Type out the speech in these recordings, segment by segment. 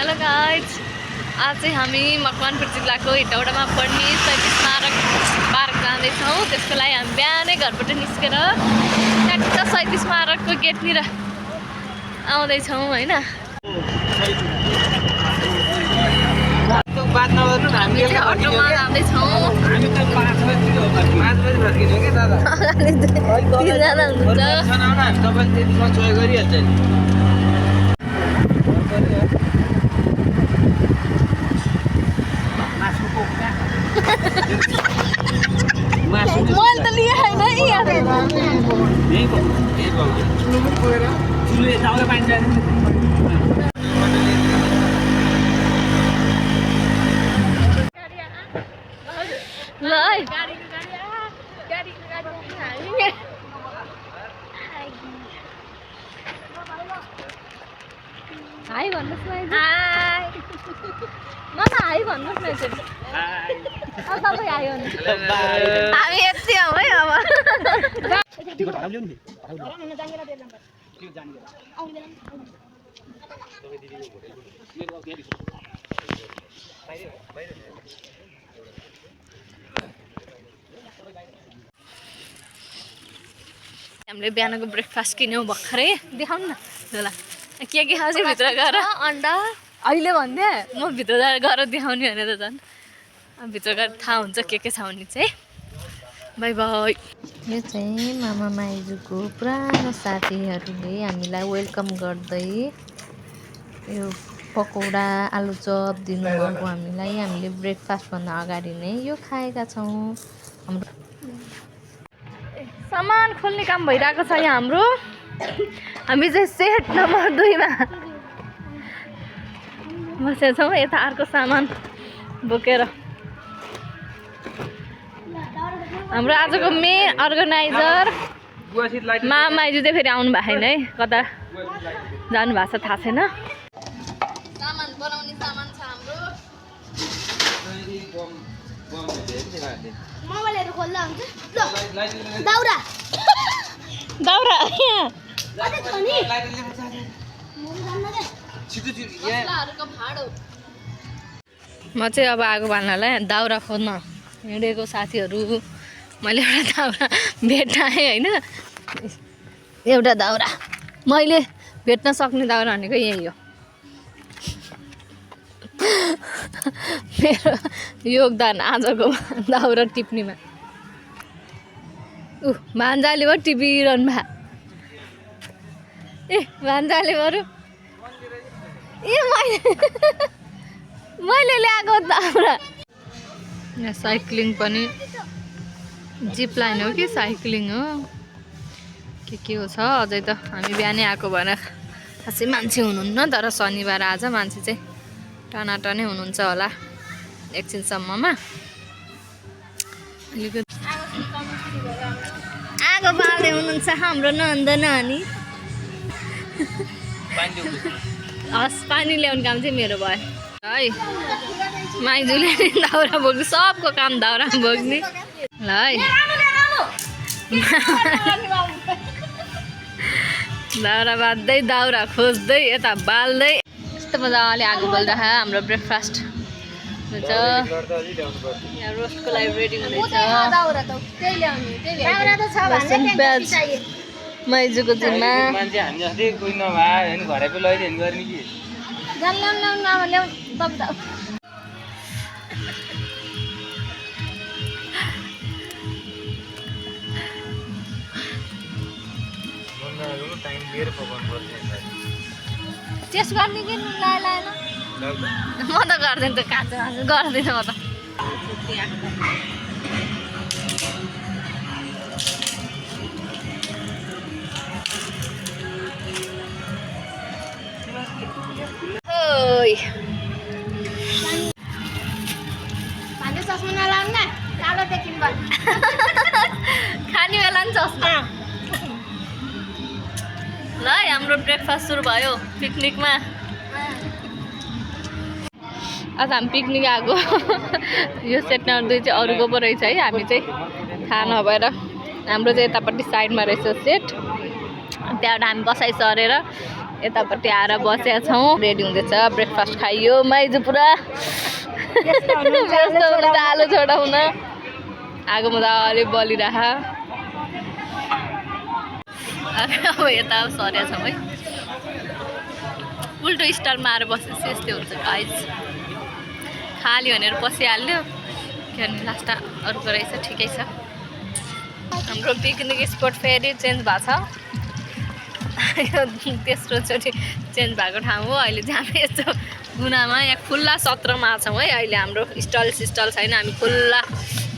Hello guys, आज चाहिँ हामी मकवानपुर जिल्लाको हेटौडामा पर्ने शहीद स्मारक पार्क जाँदैछौँ। त्यसको लागि हामी बिहानै घरबाट निस्केर ट्याक्क शहीद स्मारकको गेटतिर आउँदैछौँ होइन। हामी चाहिँ अटोमा जाँदैछौँ। तिनजना हुनुहुन्छ। मैले त लिएँ होइन हाई भन्नुहोस् न। हाई न हाई भन्नुहोस् न एकचोटि। अब तपाईँ हाई भन्नुहोस्। हामी यति हौँ है अब। हामीले बिहानको ब्रेकफास्ट किन्यौँ भर्खरै। देखाउनु न ल के खाउँछ भित्र गएर। अन्डा अहिले भन्दै म भित्र गएर देखाउने भने त झन् भित्र गएर थाहा हुन्छ के छ भने चाहिँ। By by. यो चाहिँ मामा माइजूको पुरानो साथीहरूले हामीलाई वेलकम गर्दै यो पकौडा आलुचप दिनुभएको हामीलाई। हामीले ब्रेकफास्टभन्दा अगाडि नै यो खाएका छौँ। हाम्रो सामान खोल्ने काम भइरहेको छ यहाँ हाम्रो। हामी चाहिँ सेट नम्बर 2 मा बसेका छौँ। यता अर्को सामान बोकेर। हाम्रो आजको मेन अर्गनाइजर मामा माइजू चाहिँ फेरि आउनु भएको छैन है। कता जानुभएको छ थाहा छैन। सामान बनाउने सामान छ हाम्रो। मोबाइलहरु खोल्दा हुन्छ ल। दाउरा दाउरा यहाँ कतै छ नि म जान्न के छिटो छिटो मसलाहरुको भाडो। म चाहिँ अब आगो बाल्नलाई दाउरा खोज्न हिँडेको साथीहरु। मैले एउटा दाउरा भेट्न आएँ हैन। एउटा दाउरा मैले भेट्न सक्ने दाउरा भनेको यही हो। मेरो योगदान आजको दाउरा टिप्नेमा। भान्जाले भयो टिपिरहनु भा। ए भान्जाले बरु ए मैले ल्याएको दाउरा। यहाँ साइक्लिङ पनि जिप लाइन हो कि साइक्लिङ हो के हो छ अझै त। हामी बिहानै आएको भएर खासै मान्छे हुनुहुन्न। तर शनिबार आज मान्छे चाहिँ टनाटनै हुनुहुन्छ होला एकछिनसम्ममा। आगो बाल्दै हुनुहुन्छ हाम्रो नन्द नानी। हस् पानी ल्याउने काम चाहिँ मेरो भयो है। माइजूले दाउरा बोक्ने सबको काम दाउरा बोक्ने ल है। दाउरा बाँध्दै दाउरा खोज्दै यता बाल्दै यस्तो मजाले आगो बल्दा हाम्रो ब्रेकफास्ट हुन्छ। यहाँ रोस्टको लागि रेडी हुँदैछ। माइजूको जिम्मा टेस्ट गर्ने कि लाएन म त गर्दैन त। काँचो गर्दैन म त। चस्मा नलाउनु न कालो देखिन भयो। खाने बेला नि चस्मा ल। हाम्रो ब्रेकफास्ट सुरु भयो पिकनिकमा। आज हामी पिकनिक आएको। यो सेट नम्बर 2 चाहिँ अरूको पो रहेछ है। हामी चाहिँ थाहा नभएर हाम्रो चाहिँ यतापट्टि साइडमा रहेछ सेट। त्यहाँबाट हामी बसाइ सरेर यतापट्टि आएर बसेका छौँ रेडी हुँदैछ ब्रेकफास्ट खाइयो माइजू पुरा आलु छोडाउन आगो मजाले बलिरह अब यता सरेका छौँ है उल्टो स्टारमा आएर बसेपछि यस्तै हुन्छ गाइज खाली भनेर पसिहाल्यो किनभने लास्ट अर्को रहेछ ठिकै छ हाम्रो पिकनिक स्पट फेरि चेन्ज भएको छ तेस्रोचोटि चेन्ज भएको ठाउँ हो अहिले चाहिँ हामी यस्तो गुनामा यहाँ खुल्ला सत्रमा छौँ है अहिले हाम्रो स्टल छैन हामी खुल्ला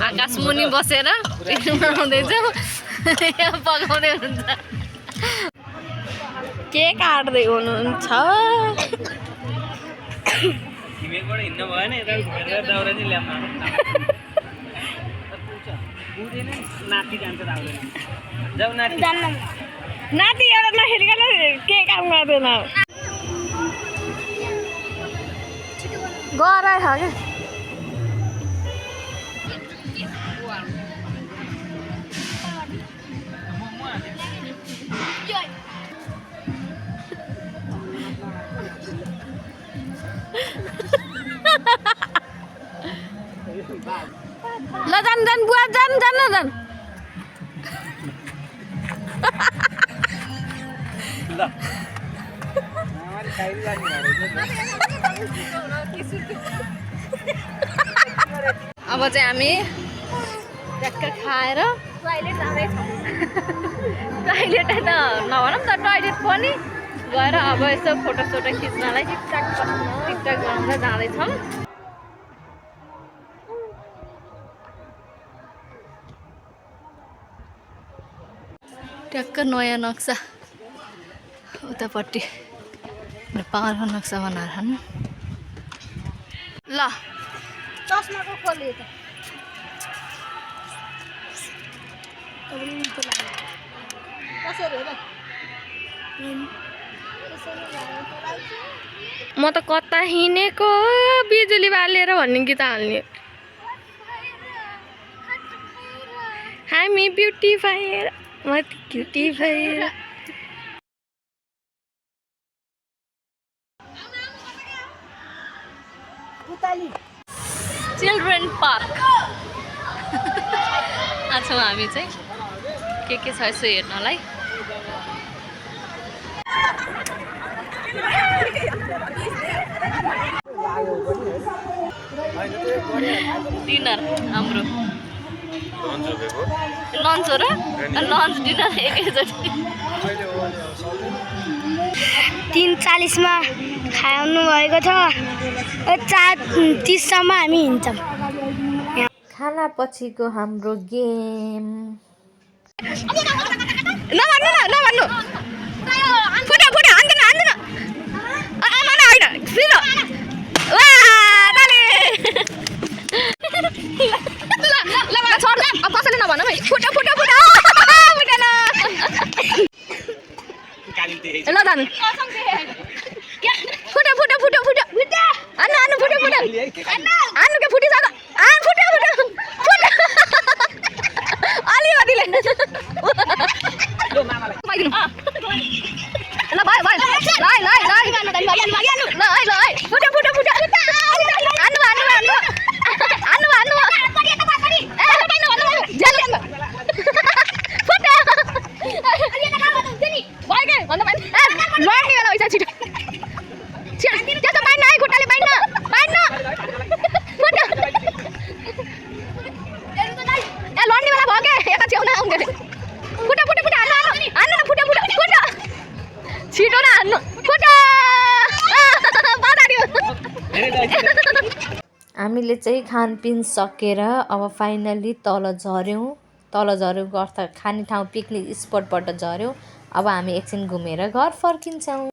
आकाशमुनि बसेर बनाउँदैछौँ यहाँ पकाउँदै हुनुहुन्छ के काट्दै हुनुहुन्छ नाति एउटा नखेरिकन के काम गर्दैन गराइ छ क्या ल जान बुवा जान अब चाहिँ हामी ट्याक्क खाएर टोइलेट जाँदैछौँ टोइलेट त नभनौँ त टोइलेट पनि गएर अब यसो फोटोसोटो खिच्नलाई टिकटक बनाउँदा जाँदैछौँ ट्याक्क नयाँ नक्सा उतापट्टि नेपालको नक्सा बनाएर ल चस्माको खोले त म त कता हिँडेको बिजुली बालेर भन्ने गीत हाल्ने हामी ब्युटी भएर म क्युटी भएर चिल्ड्रेन पार्क छौँ हामी चाहिँ के छ यसो हेर्नलाई डिनर हाम्रो लन्च हो र लन्च डिनर एकैचोटि 3:40 मा खानु भएको छ 4:30 सम्म हामी हिँड्छौँ खाना पछिको हाम्रो गेम नभन्नु फुटा हान्दैन आमा होइन फिरो वा दाले ल छोड अब कसैले नभनौ है फुटा ल जानु फुटा आन्नु फुटा आन्नु के फुटिसक्यो फुटा अलिकतिले ल भयो ल छिटो न हान्नु फुटा हामीले चाहिँ खानपिन सकेर अब फाइनली तल झऱ्यौँ अर्थ खाने ठाउँ पिकनिक स्पटबाट झऱ्यौँ अब हामी एकछिन घुमेर घर फर्किन्छौँ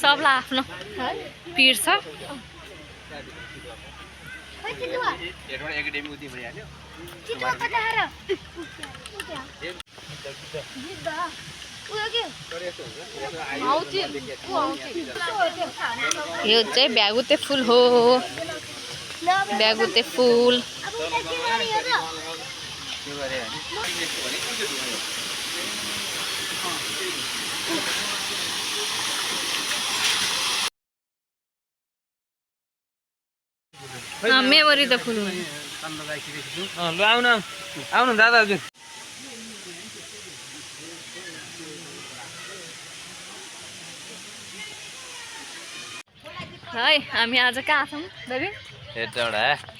सबलाई आफ्नो पिर छ यो चाहिँ भ्यागुते फुल हो भ्यागुते फुल मेमोरी त फुल हो ल आउनु आउनु दादा हजुर है हामी आज कहाँ छौँ बेबी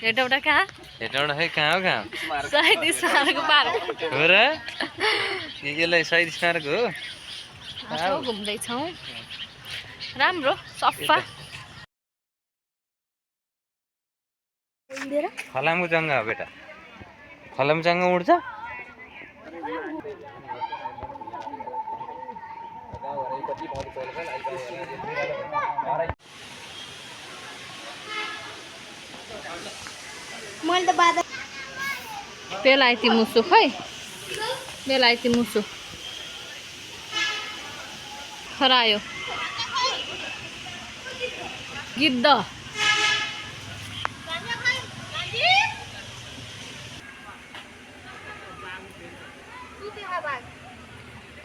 हेटौडा कहाँ खै कहाँ हो कहाँ शहीद स्मारक पार्क हो र यसलाई शहीद स्मारक हो घुम्दैछौँ राम्रो सफा फलामको जङ्गा हो बेटा फलाम जङ्गा उड्छ मैले त बाजा बेलायती मुसु खै बेलायती मुसु खरायो गिद्ध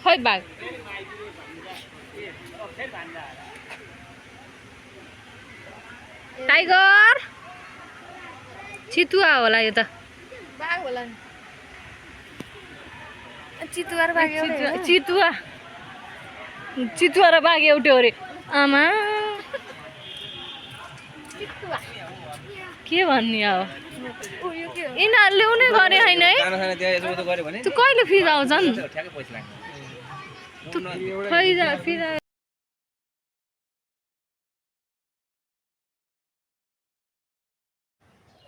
खै बाघ टाइगर चितुवा होला यो त बाघ होला नि चितुवा र बाघ एउटै हो। चितुवा चितुवा र बाघ एउटै हो अरे आमा के भन्ने अब यिनीहरूले उनी गरे होइन है तँ कहिले फिर्ता आउँछन्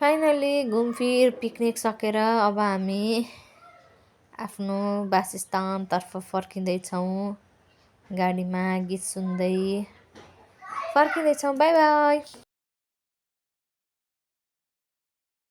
फाइनली घुमफिर पिकनिक सकेर अब हामी आफ्नो वासस्थानतर्फ फर्किँदैछौँ गाडीमा गीत सुन्दै फर्किँदैछौँ बाई बाई